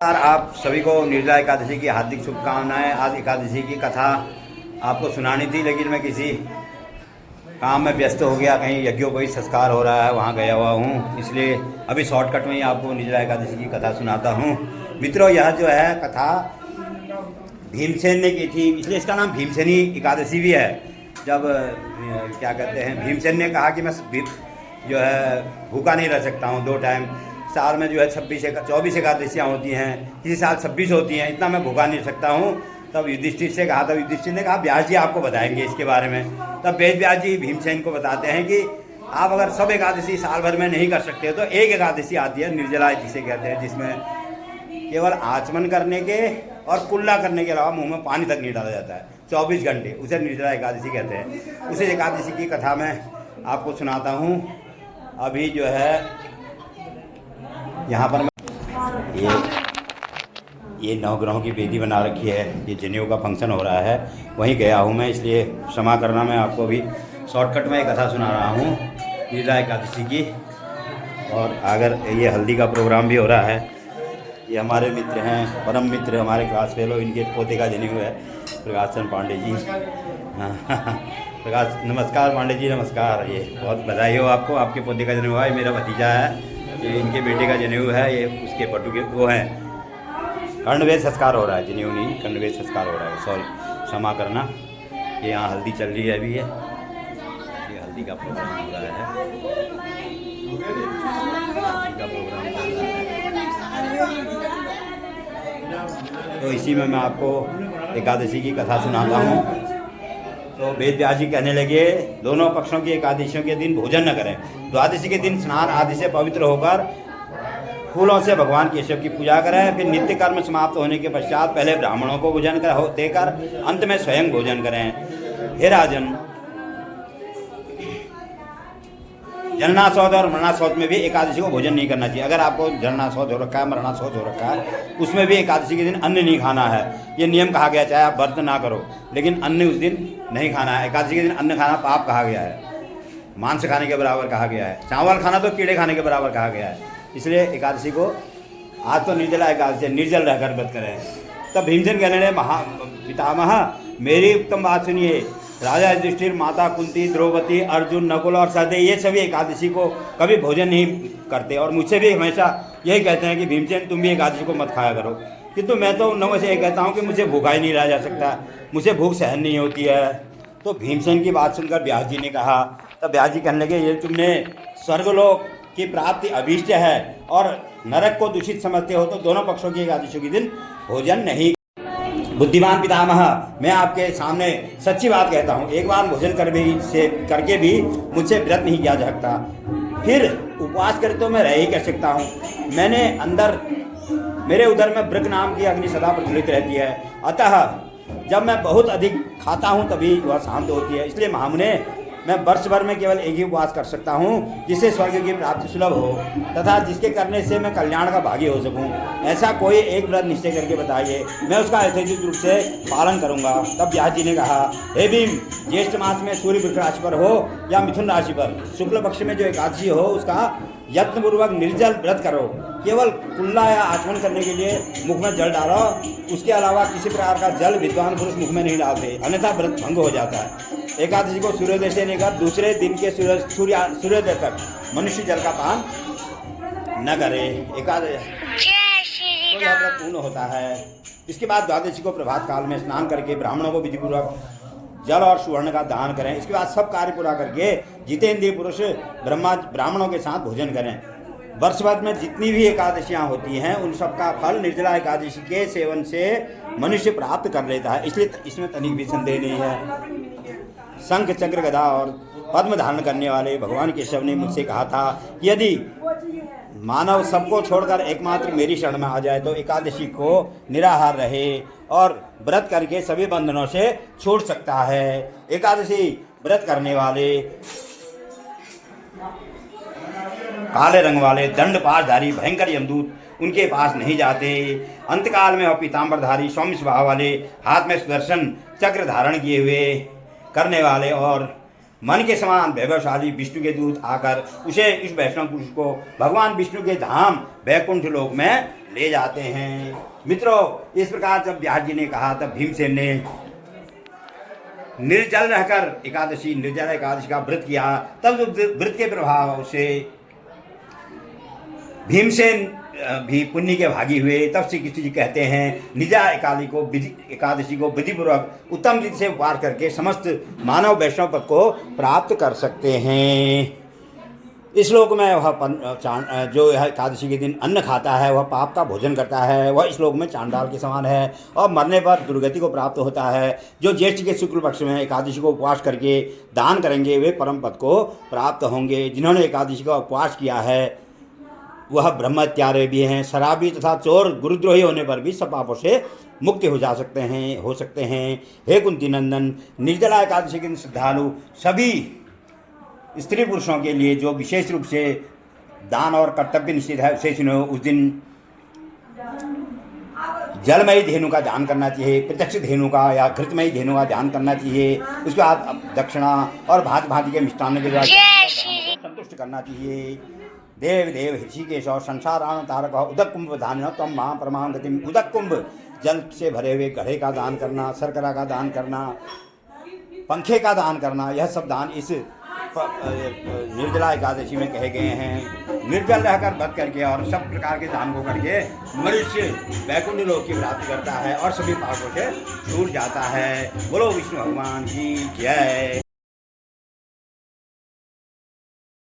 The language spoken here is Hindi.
आप सभी को निर्जला एकादशी की हार्दिक शुभकामनाएं। आज एकादशी की कथा आपको सुनानी थी, लेकिन मैं किसी काम में व्यस्त हो गया। कहीं यज्ञोपवीत संस्कार हो रहा है, वहाँ गया हुआ हूँ, इसलिए अभी शॉर्टकट में ही आपको निर्जला एकादशी की कथा सुनाता हूँ। मित्रों, यह जो है कथा भीमसेन ने की थी, इसलिए इसका नाम भीमसेनी एकादशी भी है। जब क्या कहते हैं, भीमसेन ने कहा कि मैं जो है भूखा नहीं रह सकता हूँ 2 टाइम। साल में जो है 24 एकादशियाँ होती हैं, किसी साल 26 होती हैं, इतना मैं भूखा नहीं रह सकता हूँ। तब युधिष्ठिर से कहा, तब युधिष्ठिर ने कहा व्यास जी आपको बताएंगे इसके बारे में। तब वेद व्यास जी भीमसेन को बताते हैं कि आप अगर सब एकादशी साल भर में नहीं कर सकते हो तो एक एकादशी आती है निर्जला जिसे कहते हैं, जिसमें केवल आचमन करने के और कुल्ला करने के अलावा मुंह में पानी तक नहीं डाला जाता है 24 घंटे, उसे निर्जला एकादशी कहते हैं। उसे एकादशी की कथा मैं आपको सुनाता हूँ। अभी जो है यहाँ पर ये नवग्रहों की वेदी बना रखी है, ये जनेऊ का फंक्शन हो रहा है, वहीं गया हूँ मैं, इसलिए क्षमा करना। मैं आपको भी शॉर्टकट में एक कथा सुना रहा हूँ निर्जला एकादशी की। और अगर ये हल्दी का प्रोग्राम भी हो रहा है, ये हमारे मित्र हैं, परम मित्र, हमारे क्लास फेलो, इनके पोते का जनेऊ है, प्रकाश चंद्र पांडे जी। प्रकाश, नमस्कार पांडे जी, नमस्कार। ये बहुत बधाई हो आपको, आपके पोते का जनेऊ है। मेरा भतीजा है, ये इनके बेटे का जनेऊ है, ये उसके पटु के वो हैं। कर्णवेद संस्कार हो रहा है, जनेऊ नहीं, कर्णवेद संस्कार हो रहा है, सॉरी, क्षमा करना। ये यहाँ हल्दी चल रही है अभी, ये हल्दी का प्रोग्राम हो रहा है, हल्दी का प्रोग्राम चल रहा है। तो इसी में मैं आपको एकादशी की कथा सुनाता हूँ। तो वेद व्यास जी कहने लगे, दोनों पक्षों की एकादशियों के दिन भोजन न करें। द्वादशी के दिन स्नान आदि से पवित्र होकर फूलों से भगवान केशव की पूजा करें। फिर नित्य कर्म समाप्त होने के पश्चात पहले ब्राह्मणों को भोजन देकर अंत में स्वयं भोजन करें। हे राजन, जननाशौच और मरणाशौच में भी एकादशी को भोजन नहीं करना चाहिए। अगर आपको जननाशौच हो रखा है, मरणाशौच हो रखा है, उसमें भी एकादशी के दिन अन्न नहीं खाना है। ये नियम कहा गया, चाहे आप व्रत ना करो, लेकिन अन्न उस दिन नहीं खाना है। एकादशी के दिन अन्न खाना पाप कहा गया है, मांस खाने के बराबर कहा गया है। चावल खाना तो कीड़े खाने के बराबर कहा गया है। इसलिए एकादशी को, आज तो निर्जला एकादशी, निर्जल रहकर व्रत करें। तब भीमसेन कहने लगे, पितामह मेरी उत्तम बात सुनिए। राजा युधिष्ठिर, माता कुंती, द्रौपदी, अर्जुन, नकुल और सहदेव, ये सभी एकादशी को कभी भोजन नहीं करते और मुझसे भी हमेशा यही कहते हैं कि भीमसेन तुम भी एकादशी को मत खाया करो। किंतु मैं तो उन लोगों से ये कहता हूँ कि मुझे भूखा ही नहीं रहा जा सकता, मुझे भूख सहन नहीं होती है। तो भीमसेन की बात सुनकर व्यास जी ने कहा, तब व्यास जी कहने लगे, ये तुमने स्वर्गलोक की प्राप्ति अभीष्ट है और नरक को दूषित समझते हो, तो दोनों पक्षों की एकादशी के दिन भोजन नहीं। बुद्धिमान पितामह, मैं आपके सामने सच्ची बात कहता हूँ, एक बार भोजन करके भी मुझसे व्रत नहीं किया जा सकता, फिर उपवास करे तो मैं रह ही कर सकता हूँ। मेरे उदर में वृक नाम की अग्नि सदा प्रज्वलित रहती है, अतः जब मैं बहुत अधिक खाता हूँ तभी वह शांत होती है। इसलिए महामुने, मैं वर्ष भर में केवल एक ही उपवास कर सकता हूँ जिससे स्वर्ग की प्राप्ति सुलभ हो तथा जिसके करने से मैं कल्याण का भागी हो सकूँ। ऐसा कोई एक व्रत निश्चय करके बताइए, मैं उसका यथोचित रूप से पालन करूँगा। तब व्यास जी ने कहा, हे भीम, ज्येष्ठ मास में सूर्य वृक्ष राशि पर हो या मिथुन राशि पर, शुक्ल पक्ष में जो एकादशी हो उसका यत्नपूर्वक निर्जल व्रत करो। केवल कुल्ला या आचमन करने के लिए मुख में जल डालो, उसके अलावा किसी प्रकार का जल विद्वान पुरुष मुख में नहीं डालते, अन्यथा व्रत भंग हो जाता है। एकादशी को सूर्योदय से लेकर दूसरे दिन के सूर्योदय तक मनुष्य जल का पान न करे। एकादशी तो यह व्रत पूर्ण होता है। इसके बाद द्वादशी को प्रभात काल में स्नान करके ब्राह्मणों को विधिपूर्वक जल और सुवर्ण का दान करें। इसके बाद सब कार्य पूरा करके जितेंद्रिय पुरुष ब्राह्मणों के साथ भोजन करें। वर्ष भर में जितनी भी एकादशियाँ होती हैं उन सब का फल निर्जला एकादशी के सेवन से मनुष्य प्राप्त कर लेता है, इसलिए इसमें तनिक भी संदेह नहीं है। शंख, चक्र, गदा और पद्म धारण करने वाले भगवान केशव ने मुझसे कहा था कि यदि मानव सबको छोड़कर एकमात्र मेरी शरण में आ जाए तो एकादशी को निराहार रहे और व्रत करके सभी बंधनों से छूट सकता है। एकादशी व्रत करने वाले काले रंग वाले दंड पाशधारी भयंकर यमदूत उनके पास नहीं जाते। अंतकाल में वह पीताम्बरधारी सौम्य स्वभाव वाले, हाथ में सुदर्शन चक्र धारण किए हुए करने वाले और मन के समान वैभवशाली विष्णु के दूत आकर उसे, इस वैष्णव पुरुष को भगवान विष्णु के धाम वैकुंठ लोक में ले जाते हैं। मित्रों, इस प्रकार जब व्यास जी ने कहा तब भीमसेन ने निर्जल रहकर एकादशी, निर्जला एकादशी का व्रत किया। तब जो व्रत के प्रभाव से भीमसेन भी पुण्य के भागी हुए। तब श्री कृष्ण जी कहते हैं निर्जला एकादशी को विधिपूर्वक उत्तम रीति से उपवास करके समस्त मानव वैष्णव पद को प्राप्त कर सकते हैं। इस श्लोक में वह जो यह एकादशी के दिन अन्न खाता है वह पाप का भोजन करता है, वह इस श्लोक में चांडाल के समान है और मरने पर दुर्गति को प्राप्त होता है। जो ज्येष्ठ के शुक्ल पक्ष में एकादशी को उपवास करके दान करेंगे वे परम पद को प्राप्त होंगे। जिन्होंने एकादशी का उपवास किया है वह ब्रह्मत्यारे भी हैं, शराबी तथा चोर गुरुद्रोही होने पर भी सब पापों से मुक्त हो सकते हैं। हे कुंती नंदन, निर्जला एकादशी के दिन श्रद्धालु सभी स्त्री पुरुषों के लिए जो विशेष रूप से दान और कर्तव्य निश्चित है उसे सुनो। उस दिन जलमयी धेनु का दान करना चाहिए, प्रत्यक्ष धेनु का या घृतमयी धेनु का दान करना चाहिए। उसके बाद दक्षिणा और भांति भांति के मिष्टान्न के द्वारा संतुष्ट करना चाहिए। देव देव ऋषिकेश संसारान तारक उदक कुंभ धान तम मां परमां गतिम। उदक कुंभ जल से भरे हुए घड़े का दान करना, शर्करा का दान करना, पंखे का दान करना, यह सब दान इस निर्जला एकादशी में कहे गए हैं। निर्जल रहकर व्रत करके और सब प्रकार के दान को करके मनुष्य वैकुंठ लोक की प्राप्ति करता है और सभी पापों से छूट जाता है। बोलो विष्णु भगवान की जय।